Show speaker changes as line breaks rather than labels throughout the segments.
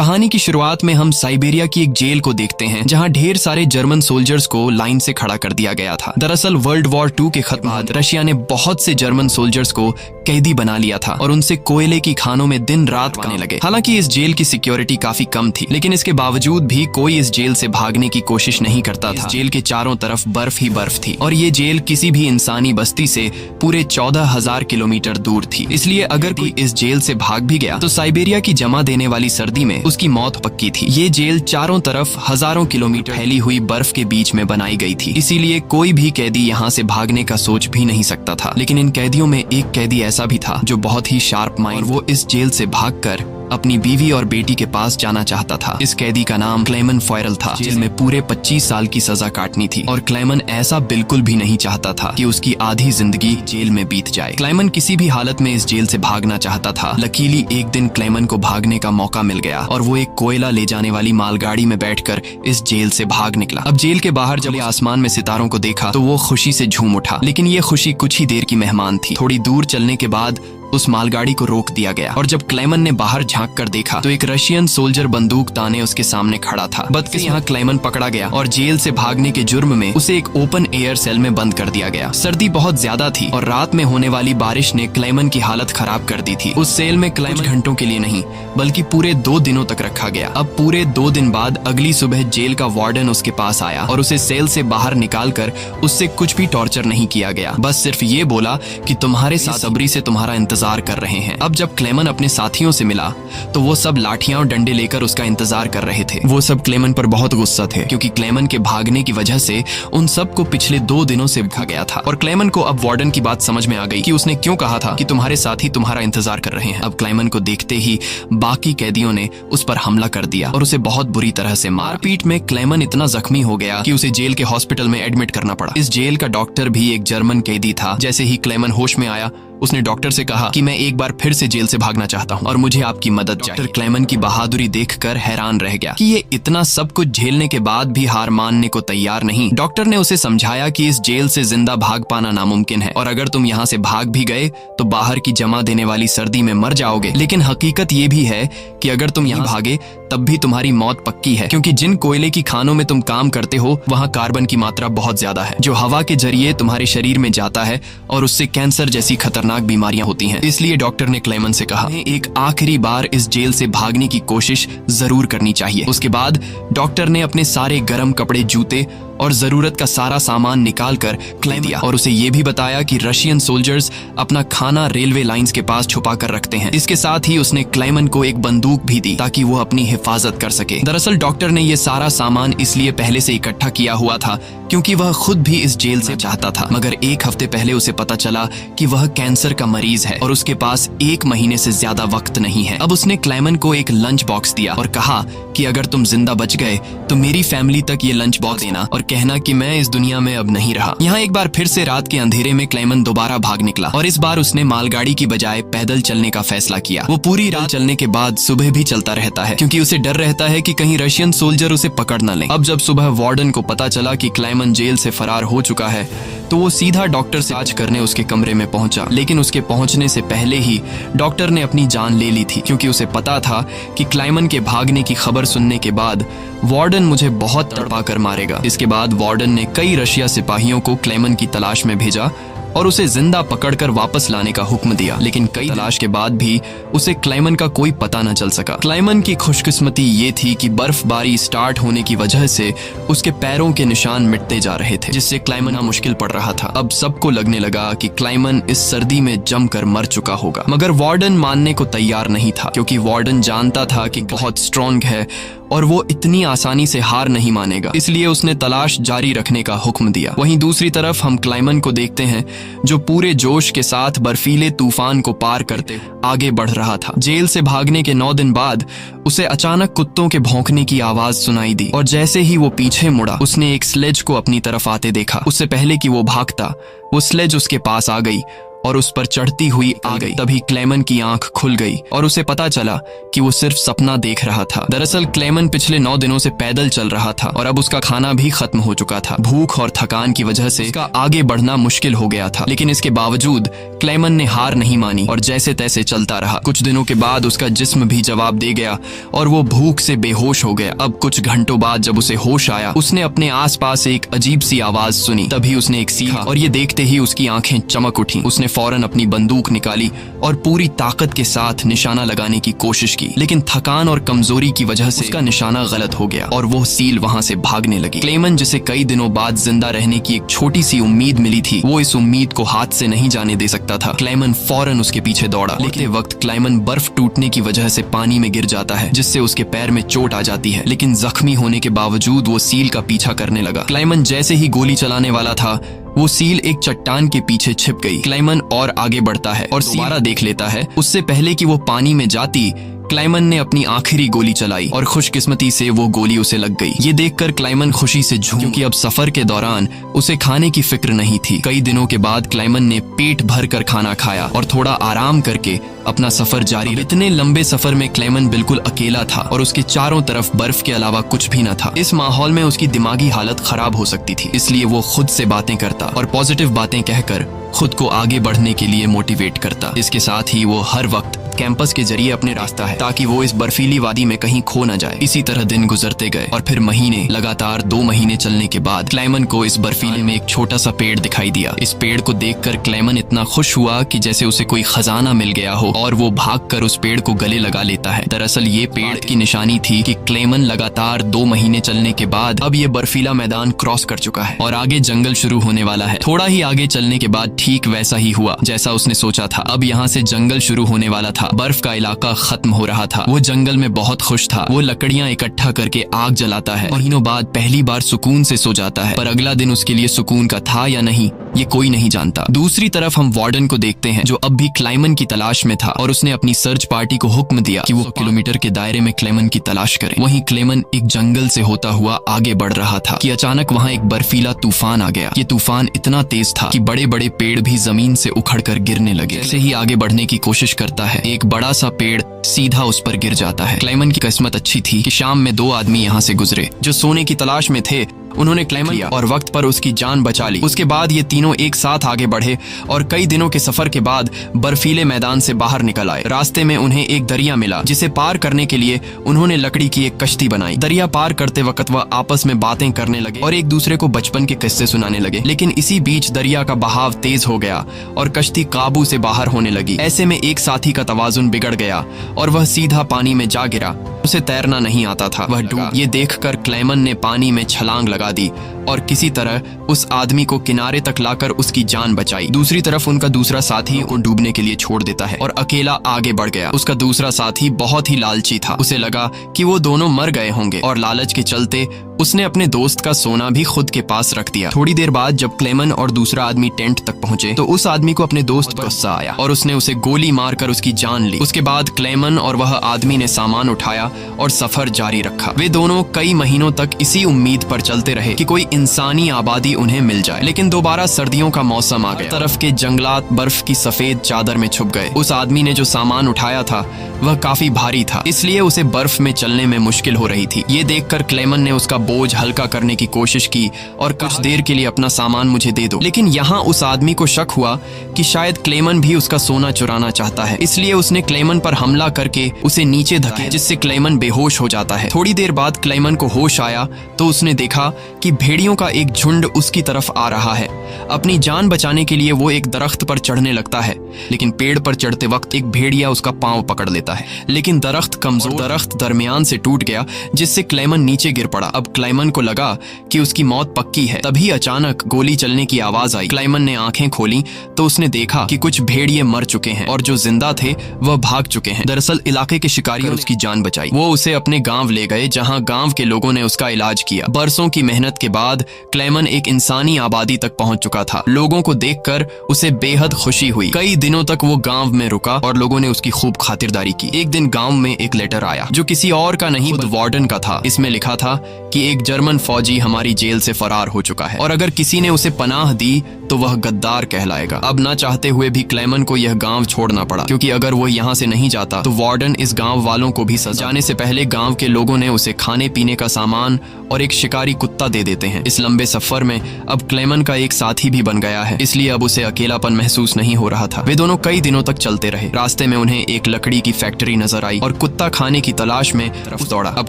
कहानी की शुरुआत में हम साइबेरिया की एक जेल को देखते हैं जहां ढेर सारे जर्मन सोल्जर्स को लाइन से खड़ा कर दिया गया था। दरअसल वर्ल्ड वॉर 2 के खत्म बाद रशिया ने बहुत से जर्मन सोल्जर्स को कैदी बना लिया था और उनसे कोयले की खानों में दिन रात करने लगे। हालांकि इस जेल की सिक्योरिटी काफी कम थी, लेकिन इसके बावजूद भी कोई इस जेल से भागने की कोशिश नहीं करता था। जेल के चारों तरफ बर्फ ही बर्फ थी और ये जेल किसी भी इंसानी बस्ती से पूरे 14,000 किलोमीटर दूर थी। इसलिए अगर कोई इस जेल से भाग भी गया तो साइबेरिया की जमा देने वाली सर्दी में उसकी मौत पक्की थी। ये जेल चारों तरफ हजारों किलोमीटर फैली हुई बर्फ के बीच में बनाई गई थी, इसीलिए कोई भी कैदी यहाँ से भागने का सोच भी नहीं सकता था। लेकिन इन कैदियों में एक कैदी ऐसा भी था जो बहुत ही शार्प माइंड, वो इस जेल से भागकर अपनी बीवी और बेटी के पास जाना चाहता था। इस कैदी का नाम क्लेमन फॉयरल था, जेल में पूरे 25 साल की सजा काटनी थी और क्लेमन ऐसा बिल्कुल भी नहीं चाहता था कि उसकी आधी जिंदगी जेल में बीत जाए। क्लेमन किसी भी हालत में इस जेल से भागना चाहता था। लकीली एक दिन क्लेमन को भागने का मौका मिल गया और वो एक कोयला ले जाने वाली मालगाड़ी में बैठकर इस जेल से भाग निकला। अब जेल के बाहर जब आसमान में सितारों को देखा तो वो खुशी से झूम उठा, लेकिन ये खुशी कुछ ही देर की मेहमान थी। थोड़ी दूर चलने के बाद उस मालगाड़ी को रोक दिया गया और जब क्लेमन ने बाहर झांक कर देखा तो एक रशियन सोल्जर बंदूक ताने उसके सामने खड़ा था। बदकिस्मती यहाँ क्लेमन पकड़ा गया और जेल से भागने के जुर्म में उसे एक ओपन एयर सेल में बंद कर दिया गया। सर्दी बहुत ज्यादा थी और रात में होने वाली बारिश ने क्लेमन की हालत खराब कर दी थी। उस सेल में क्लेमन घंटों के लिए नहीं बल्कि पूरे 2 दिनों तक रखा गया। अब पूरे 2 दिन बाद अगली सुबह जेल का वार्डन उसके पास आया और उसे सेल से बाहर निकाल कर उससे कुछ भी टॉर्चर नहीं किया गया, बस सिर्फ ये बोला कि तुम्हारे साथ सब्री से तुम्हारा इंतजार कर रहे हैं। अब जब क्लेमन अपने साथियों से मिला तो वो सब लाठियां और डंडे लेकर उसका इंतजार कर रहे थे। वो सब क्लेमन पर बहुत गुस्सा थे क्योंकि क्लेमन के भागने की वजह से उन सबको पिछले 2 दिनों से रखा गया था। और क्लेमन को अब वार्डन की बात समझ में आ गई कि उसने क्यों कहा था कि तुम्हारे साथी तुम्हारा इंतजार कर रहे हैं। अब क्लेमन को देखते ही बाकी कैदियों ने उस पर हमला कर दिया और उसे बहुत बुरी तरह से मार। पीठ में क्लेमन इतना जख्मी हो गया कि उसे जेल के हॉस्पिटल में एडमिट करना पड़ा। इस जेल का डॉक्टर भी एक जर्मन कैदी था। जैसे ही क्लेमन होश में आया उसने डॉक्टर से कहा कि मैं एक बार फिर से जेल से भागना चाहता हूं और मुझे आपकी मदद चाहिए। डॉक्टर क्लेमन की बहादुरी देखकर हैरान रह गया कि ये इतना सब कुछ झेलने के बाद भी हार मानने को तैयार नहीं। डॉक्टर ने उसे समझाया कि इस जेल से जिंदा भाग पाना नामुमकिन है और अगर तुम यहाँ से भाग भी गए तो बाहर की जमा देने वाली सर्दी में मर जाओगे। लेकिन हकीकत ये भी है कि अगर तुम यहाँ भागे तब भी तुम्हारी मौत पक्की है, क्योंकि जिन कोयले की खानों में तुम काम करते हो वहाँ कार्बन की मात्रा बहुत ज्यादा है जो हवा के जरिए तुम्हारे शरीर में जाता है और उससे कैंसर जैसी खतरनाक बीमारियां होती हैं। इसलिए डॉक्टर ने क्लेमन से कहा एक आखिरी बार इस जेल से भागने की कोशिश जरूर करनी चाहिए। उसके बाद डॉक्टर ने अपने सारे गर्म कपड़े, जूते और जरूरत का सारा सामान निकाल कर क्लेमन दिया और उसे ये भी बताया कि रशियन सोल्जर्स अपना खाना रेलवे लाइंस के पास छुपा कर रखते हैं। इसके साथ ही उसने क्लेमन को एक बंदूक भी दी ताकि वो अपनी हिफाजत कर सके। दरअसल डॉक्टर ने ये सारा सामान इसलिए पहले से इकट्ठा किया हुआ था क्योंकि वह खुद भी इस जेल से चाहता था, मगर 1 हफ्ते पहले उसे पता चला कि वह कैंसर का मरीज है और उसके पास 1 महीने से ज्यादा वक्त नहीं है। अब उसने क्लेमन को एक लंच बॉक्स दिया और कहा कि अगर तुम जिंदा बच गए तो मेरी फैमिली तक ये लंच बॉक्स देना और कहना कि मैं इस दुनिया में अब नहीं रहा। यहाँ एक बार फिर से रात के अंधेरे में क्लेमन दोबारा भाग निकला और इस बार उसने मालगाड़ी की बजाय पैदल चलने का फैसला किया। वो पूरी रात चलने के बाद सुबह भी चलता रहता है क्योंकि उसे डर रहता है कि कहीं रशियन सोल्जर उसे पकड़ न ले। अब जब सुबह वार्डन को पता चला कि क्लेमन जेल से फरार हो चुका है तो वो सीधा डॉक्टर से जांच करने उसके कमरे में पहुंचा, लेकिन उसके पहुंचने से पहले ही डॉक्टर ने अपनी जान ले ली थी क्योंकि उसे पता था कि क्लेमन के भागने की खबर सुनने के बाद वार्डन मुझे बहुत तड़पा कर मारेगा। इसके बाद वार्डन ने कई रशिया सिपाहियों को क्लेमन की तलाश में भेजा और उसे जिंदा पकड़कर वापस लाने का हुक्म दिया, लेकिन कई तलाश के बाद भी उसे क्लेमन का कोई पता न चल सका। क्लेमन की खुशकिस्मती ये थी कि बर्फबारी स्टार्ट होने की वजह से उसके पैरों के निशान मिटते जा रहे थे, जिससे क्लेमन मुश्किल पड़ रहा था। अब सबको लगने लगा कि क्लेमन इस सर्दी में जमकर मर चुका होगा, मगर वार्डन मानने को तैयार नहीं था क्योंकि वार्डन जानता था कि बहुत स्ट्रॉन्ग है और वो इतनी आसानी से हार नहीं मानेगा, इसलिए उसने तलाश जारी रखने का हुक्म दिया। वहीं दूसरी तरफ हम क्लेमन को देखते हैं जो पूरे जोश के साथ बर्फीले तूफान को पार करते आगे बढ़ रहा था। जेल से भागने के 9 दिन बाद उसे अचानक कुत्तों के भौंकने की आवाज सुनाई दी और जैसे ही वो पीछे मुड़ा उसने एक स्लेज को अपनी तरफ आते देखा। उससे पहले कि वो भागता वो स्लेज उसके पास आ गई और उस पर चढ़ती हुई आ गई। तभी क्लेमन की आंख खुल गई और उसे पता चला कि वो सिर्फ सपना देख रहा था। दरअसल क्लेमन पिछले 9 दिनों से पैदल चल रहा था और अब उसका खाना भी खत्म हो चुका था। भूख और थकान की वजह से उसका आगे बढ़ना मुश्किल हो गया था, लेकिन इसके बावजूद क्लेमन ने हार नहीं मानी और जैसे तैसे चलता रहा। कुछ दिनों के बाद उसका जिस्म भी जवाब दे गया और वो भूख से बेहोश हो गया। अब कुछ घंटों बाद जब उसे होश आया, उसने अपने आसपास एक अजीब सी आवाज सुनी। तभी उसने एक सीखा और ये देखते ही उसकी आंखें चमक उठी। उसने फौरन अपनी बंदूक निकाली और पूरी ताकत के साथ निशाना लगाने की कोशिश की, लेकिन थकान और कमजोरी की वजह से उसका निशाना गलत हो गया और वो सील वहां से भागने लगी। क्लेमन, जिसे कई दिनों बाद जिंदा रहने की एक छोटी सी उम्मीद मिली थी, वो इस उम्मीद को हाथ से नहीं जाने दे सकता था। क्लेमन फौरन उसके पीछे दौड़ा, लेकिन वक्त क्लेमन बर्फ टूटने की वजह से पानी में गिर जाता है, जिससे उसके पैर में चोट आ जाती है। लेकिन जख्मी होने के बावजूद वो सील का पीछा करने लगा। क्लेमन जैसे ही गोली चलाने वाला था, वो सील एक चट्टान के पीछे छिप गई। क्लेमन और आगे बढ़ता है और दोबारा देख लेता है। उससे पहले कि वो पानी में जाती, क्लेमन ने अपनी आखिरी गोली चलाई और खुशकिस्मती से वो गोली उसे लग गई। ये देखकर क्लेमन खुशी से झूम, क्योंकि अब सफर के दौरान उसे खाने की फिक्र नहीं थी। कई दिनों के बाद क्लेमन ने पेट भर कर खाना खाया और थोड़ा आराम करके अपना सफर जारी रखा। इतने लंबे सफर में क्लेमन बिल्कुल अकेला था और उसके चारों तरफ बर्फ के अलावा कुछ भी न था। इस माहौल में उसकी दिमागी हालत खराब हो सकती थी, इसलिए वो खुद से बातें करता और पॉजिटिव बातें कहकर खुद को आगे बढ़ने के लिए मोटिवेट करता। इसके साथ ही वो हर वक्त कैंपस के जरिए अपने रास्ता है, ताकि वो इस बर्फीली वादी में कहीं खो न जाए। इसी तरह दिन गुजरते गए और फिर महीने, लगातार 2 महीने चलने के बाद क्लेमन को इस बर्फीले में एक छोटा सा पेड़ दिखाई दिया। इस पेड़ को देखकर क्लेमन इतना खुश हुआ कि जैसे उसे कोई खजाना मिल गया हो और वो भागकर उस पेड़ को गले लगा लेता है। दरअसल ये पेड़ की निशानी थी कि क्लेमन लगातार 2 महीने चलने के बाद अब ये बर्फीला मैदान क्रॉस कर चुका है और आगे जंगल शुरू होने वाला है। थोड़ा ही आगे चलने के बाद ठीक वैसा ही हुआ जैसा उसने सोचा था। अब यहाँ से जंगल शुरू होने वाला था। बर्फ का इलाका खत्म हो रहा था। वो जंगल में बहुत खुश था। वो लकड़ियां इकट्ठा करके आग जलाता है। महीनों बाद पहली बार सुकून से सो जाता है, पर अगला दिन उसके लिए सुकून का था या नहीं, ये कोई नहीं जानता। दूसरी तरफ हम वार्डन को देखते हैं, जो अब भी क्लेमन की तलाश में था और उसने अपनी सर्च पार्टी को हुक्म दिया कि वो किलोमीटर के दायरे में क्लेमन की तलाश करें। वहीं क्लेमन एक जंगल से होता हुआ आगे बढ़ रहा था कि अचानक वहाँ एक बर्फीला तूफान आ गया। ये तूफान इतना तेज था कि बड़े बड़े पेड़ भी जमीन से उखड़कर गिरने लगे। जैसे ही आगे बढ़ने की कोशिश करता है, एक बड़ा सा पेड़ सीधा उस पर गिर जाता है। क्लेमन की किस्मत अच्छी थी कि शाम में 2 आदमी यहाँ से गुजरे जो सोने की तलाश में थे। उन्होंने क्लेमन लिया और वक्त पर उसकी जान बचा ली। उसके बाद ये तीनों एक साथ आगे बढ़े और कई दिनों के सफर के बाद बर्फीले मैदान से बाहर निकल आए। रास्ते में उन्हें एक दरिया मिला, जिसे पार करने के लिए उन्होंने लकड़ी की एक कश्ती बनाई। दरिया पार करते वक्त वह आपस में बातें करने लगे और एक दूसरे को बचपन के किस्से सुनाने लगे। लेकिन इसी बीच दरिया का बहाव तेज हो गया और कश्ती काबू से बाहर होने लगी। ऐसे में एक साथी का तवाजुन बिगड़ गया और वह सीधा पानी में जा गिरा। उसे तैरना नहीं आता था, वह डूब। ये देखकर क्लेमन ने पानी में छलांग लगा दी और किसी तरह उस आदमी को किनारे तक लाकर उसकी जान बचाई। दूसरी तरफ उनका दूसरा साथी को डूबने के लिए छोड़ देता है और अकेला आगे बढ़ गया। उसका दूसरा साथी बहुत ही लालची था। उसे लगा कि वो दोनों मर गए होंगे और लालच के चलते उसने अपने दोस्त का सोना भी खुद के पास रख दिया। थोड़ी देर बाद जब क्लेमन और दूसरा आदमी टेंट तक पहुंचे तो उस आदमी को अपने दोस्त पर गुस्सा आया और उसने उसे गोली मारकर उसकी जान ली। उसके बाद क्लेमन और वह आदमी ने सामान उठाया और सफर जारी रखा। वे दोनों कई महीनों तक इसी उम्मीद पर चलते रहे कि कोई इंसानी आबादी उन्हें मिल जाए। लेकिन दोबारा सर्दियों का मौसम आ गया। तरफ के जंगलात बर्फ की सफेद चादर में छुप गए। उस आदमी ने जो सामान उठाया था वह काफी भारी था, इसलिए उसे बर्फ में चलने में मुश्किल हो रही थी। ये देखकर क्लेमन ने उसका बोझ हल्का करने की कोशिश की और कुछ देर के लिए अपना सामान मुझे दे दो। लेकिन यहाँ उस आदमी को शक हुआ कि शायद क्लेमन भी उसका सोना चुराना चाहता है, इसलिए उसने क्लेमन पर हमला करके उसे नीचे धकेला, जिससे क्लेमन बेहोश हो जाता है। थोड़ी देर बाद क्लेमन को होश आया तो उसने देखा कि भेड़ियों का एक झुंड उसकी तरफ आ रहा है। अपनी जान बचाने के लिए वो एक दरख्त पर चढ़ने लगता है, लेकिन पेड़ पर चढ़ते वक्त एक भेड़िया उसका पांव पकड़ लेता है। लेकिन दरख्त कमजोर, दरख्त दरमियान से टूट गया, जिससे क्लेमन नीचे गिर पड़ा। अब क्लेमन को लगा कि उसकी मौत पक्की है। तभी अचानक गोली चलने की आवाज आई। क्लेमन ने आंखें खोली तो उसने देखा कि कुछ भेड़िए मर चुके हैं और जो जिंदा थे वह भाग चुके हैं। दरअसल इलाके के शिकारियों ने उसकी जान बचाई। वो उसे अपने गांव ले गए, जहां गांव के लोगों ने उसका इलाज किया। बरसों की मेहनत के बाद क्लेमन एक इंसानी आबादी तक पहुंच चुका था। लोगों को देखकर उसे बेहद खुशी हुई। कई दिनों तक वो गांव में रुका और लोगों ने उसकी खूब खातिरदारी की। एक दिन गांव में एक लेटर आया जो किसी और का नहीं, खुद वार्डन का था। इसमें लिखा था कि एक जर्मन फौजी हमारी जेल से फरार हो चुका है और अगर किसी ने उसे पनाह दी तो वह गद्दार कहलाएगा। अब ना चाहते हुए भी क्लेमन को यह गांव छोड़ना पड़ा, क्योंकि अगर वो यहाँ से नहीं जाता तो वार्डन इस गांव वालों को भी सजा। जाने से पहले गांव के लोगों ने उसे खाने पीने का सामान और एक शिकारी कुत्ता दे देते हैं। इस लंबे सफर में अब क्लेमन का एक साथी भी बन गया है, इसलिए अब उसे अकेलापन महसूस नहीं हो रहा था। वे दोनों कई दिनों तक चलते रहे। रास्ते में उन्हें एक लकड़ी की फैक्ट्री नजर आई और कुत्ता खाने की तलाश में तरफ दौड़ा। अब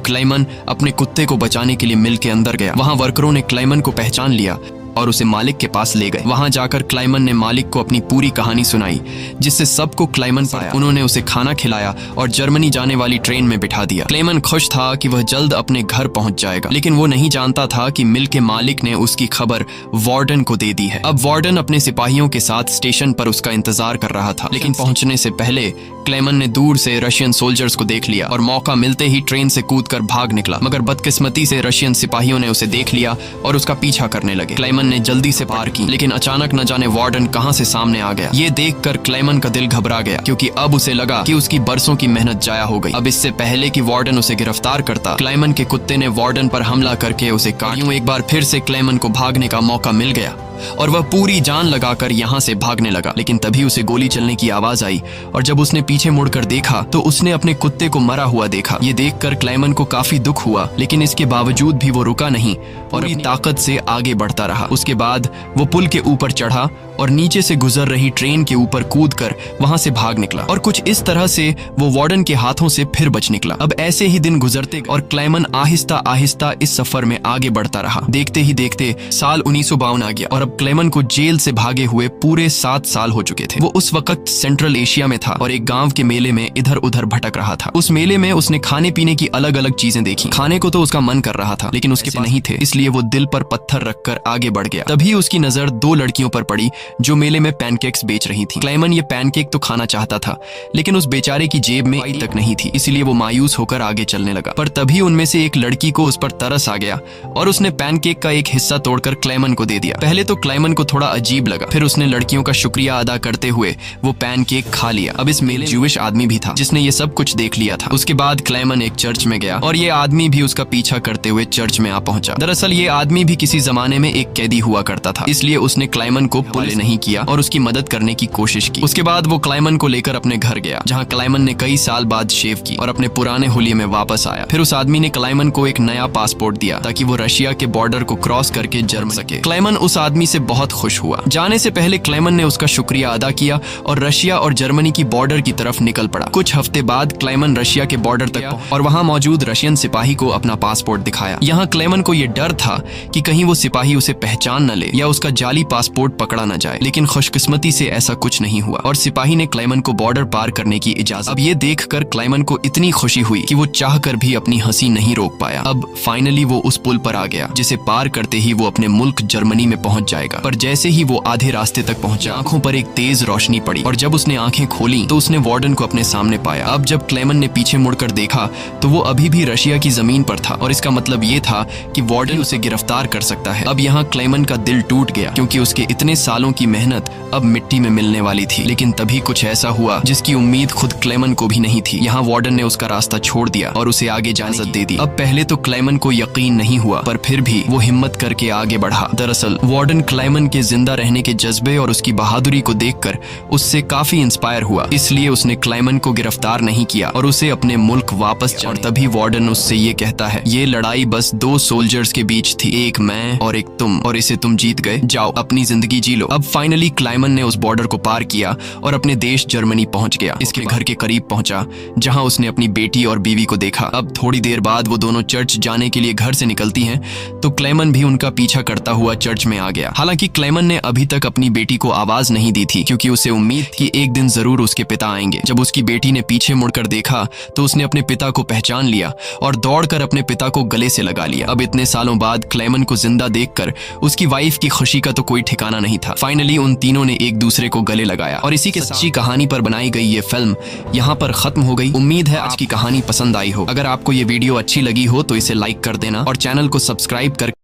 क्लेमन अपने कुत्ते को बचाने के लिए मिल के अंदर गया। वहां वर्करों ने क्लेमन को पहचान लिया और उसे मालिक के पास ले गए। वहां जाकर क्लेमन ने मालिक को अपनी पूरी कहानी सुनाई, जिससे सबको क्लेमन पाया। उन्होंने उसे खाना खिलाया और जर्मनी जाने वाली ट्रेन में बिठा दिया। क्लेमन खुश था कि वह जल्द अपने घर पहुंच जाएगा, लेकिन वो नहीं जानता था कि मिल के मालिक ने उसकी खबर वार्डन को दे दी है। अब वार्डन अपने सिपाहियों के साथ स्टेशन पर उसका इंतजार कर रहा था, लेकिन पहुंचने से पहले क्लेमन ने दूर से रशियन सोल्जर्स को देख लिया और मौका मिलते ही ट्रेन से कूदकर भाग निकला। मगर बदकिस्मती से रशियन सिपाहियों ने उसे देख लिया और उसका पीछा करने लगे। क्लेमन ने जल्दी से पार की, लेकिन अचानक न जाने वार्डन कहां से सामने आ गया। ये देखकर क्लेमन का दिल घबरा गया, क्योंकि अब उसे लगा कि उसकी बरसों की मेहनत जाया हो गई। अब इससे पहले कि वार्डन उसे गिरफ्तार करता, क्लेमन के कुत्ते ने वार्डन पर हमला करके उसे काट। यूं एक बार फिर से क्लेमन को भागने का मौका मिल गया और वह पूरी जान लगाकर यहाँ से भागने लगा। लेकिन तभी उसे गोली चलने की आवाज आई और जब उसने पीछे मुड़कर देखा तो उसने अपने कुत्ते को मरा हुआ देखा। ये देखकर क्लेमन को काफी दुख हुआ, लेकिन इसके बावजूद भी वो रुका नहीं और अपनी ताकत से आगे बढ़ता रहा। उसके बाद वो पुल के ऊपर चढ़ा और नीचे से गुजर रही ट्रेन के ऊपर कूदकर वहां से भाग निकला और कुछ इस तरह से वो वार्डन के हाथों से फिर बच निकला। अब ऐसे ही दिन गुजरते और क्लेमन आहिस्ता आहिस्ता इस सफर में आगे बढ़ता रहा। देखते ही देखते साल 1952 आ गया और अब क्लेमन को जेल से भागे हुए पूरे 7 साल हो चुके थे। वो उस वक्त सेंट्रल एशिया में था और एक गांव के मेले में इधर उधर भटक रहा था। उस मेले में उसने खाने पीने की अलग अलग चीजें देखी। खाने को तो उसका मन कर रहा था, लेकिन उसके पास नहीं थे, इसलिए वो दिल पर पत्थर रखकर आगे बढ़ गया। तभी उसकी नजर 2 लड़कियों पर पड़ी जो मेले में पैनकेक्स बेच रही थी। क्लेमन ये पैनकेक तो खाना चाहता था, लेकिन उस बेचारे की जेब में पाई तक नहीं थी, इसलिए वो मायूस होकर आगे चलने लगा। पर तभी उनमें से एक लड़की को उस पर तरस आ गया और उसने पैनकेक का एक हिस्सा तोड़कर क्लेमन को दे दिया। पहले तो क्लेमन को थोड़ा अजीब लगा, फिर उसने लड़कियों का शुक्रिया अदा करते हुए वो पैनकेक खा लिया। अब इस मेले ज्यूइश आदमी भी था जिसने ये सब कुछ देख लिया था। उसके बाद क्लेमन एक चर्च में गया और ये आदमी भी उसका पीछा करते हुए चर्च में आ पहुंचा। दरअसल ये आदमी भी किसी जमाने में एक कैदी हुआ करता था, इसलिए उसने क्लेमन को पुलिस नहीं किया और उसकी मदद करने की कोशिश की। उसके बाद वो क्लेमन को लेकर अपने घर गया, जहाँ क्लेमन ने कई साल बाद शेव की और अपने पुराने हुलिये में वापस आया। फिर उस आदमी ने क्लेमन को एक नया पासपोर्ट दिया ताकि वो रशिया के बॉर्डर को क्रॉस करके जर्मनी सके। क्लेमन उस आदमी से बहुत खुश हुआ। जाने से पहले क्लेमन ने उसका शुक्रिया अदा किया और रशिया और जर्मनी की बॉर्डर की तरफ निकल पड़ा। कुछ हफ्ते बाद क्लेमन रशिया के बॉर्डर तक पहुंचा और वहां मौजूद रशियन सिपाही को अपना पासपोर्ट दिखाया। यहाँ क्लेमन को यह डर था कि कहीं वो सिपाही उसे पहचान न ले या उसका जाली पासपोर्ट पकड़ा न जाए, लेकिन खुशकिस्मती से ऐसा कुछ नहीं हुआ और सिपाही ने क्लेमन को बॉर्डर पार करने की इजाजत। अब ये देखकर क्लेमन को इतनी खुशी हुई कि वो चाहकर भी अपनी हंसी नहीं रोक पाया। अब फाइनली वो उस पुल पर आ गया, जिसे पार करते ही वो अपने मुल्क जर्मनी में पहुंच जाएगा। पर जैसे ही वो आधे रास्ते तक पहुंचा, आंखों पर एक तेज रोशनी पड़ी और जब उसने आंखें खोली तो उसने वार्डन को अपने सामने पाया। अब जब क्लेमन ने पीछे मुड़कर देखा तो वो अभी भी रशिया की जमीन पर था और इसका मतलब ये था कि वार्डन उसे गिरफ्तार कर सकता है। अब यहाँ क्लेमन का दिल टूट गया, क्योंकि उसके इतने सालों की मेहनत अब मिट्टी में मिलने वाली थी। लेकिन तभी कुछ ऐसा हुआ जिसकी उम्मीद खुद क्लेमन को भी नहीं थी। यहाँ वार्डन ने उसका रास्ता छोड़ दिया और उसे आगे जाने की इजाजत दे दी। अब पहले तो क्लेमन को यकीन नहीं हुआ, पर फिर भी वो हिम्मत करके आगे बढ़ा। दरअसल वार्डन क्लेमन के जिंदा रहने के जज्बे और उसकी बहादुरी को देखकर उससे काफी इंस्पायर हुआ, इसलिए उसने क्लेमन को गिरफ्तार नहीं किया और उसे अपने मुल्क वापस जाने। और तभी वार्डन उससे ये कहता है, ये लड़ाई बस 2 सोल्जर्स के बीच थी, एक मैं और एक तुम, और इसे तुम जीत गए। जाओ अपनी जिंदगी जी लो। अब फाइनली क्लेमन ने उस बॉर्डर को पार किया और अपने देश जर्मनी पहुंच गया। इसके घर के करीब पहुंचा, जहां उसने अपनी बेटी और बीवी को देखा। अब थोड़ी देर बाद वो दोनों चर्च जाने के लिए घर से निकलती हैं, तो क्लेमन भी उनका पीछा करता हुआ चर्च में आ गया। हालांकि क्लेमन ने अभी तक अपनी बेटी को आवाज नहीं दी थी, क्योंकि उसे उम्मीद थी कि एक दिन जरूर उसके पिता आएंगे। जब उसकी बेटी ने पीछे मुड़कर देखा तो उसने अपने पिता को पहचान लिया और दौड़कर अपने पिता को गले से लगा लिया। अब इतने सालों बाद क्लेमन को जिंदा देखकर उसकी वाइफ की खुशी का तो कोई ठिकाना नहीं था। फाइनली उन तीनों ने एक दूसरे को गले लगाया और इसी के सच्ची कहानी पर बनाई गई ये फिल्म यहाँ पर खत्म हो गई। उम्मीद है आज की कहानी पसंद आई हो। अगर आपको ये वीडियो अच्छी लगी हो तो इसे लाइक कर देना और चैनल को सब्सक्राइब कर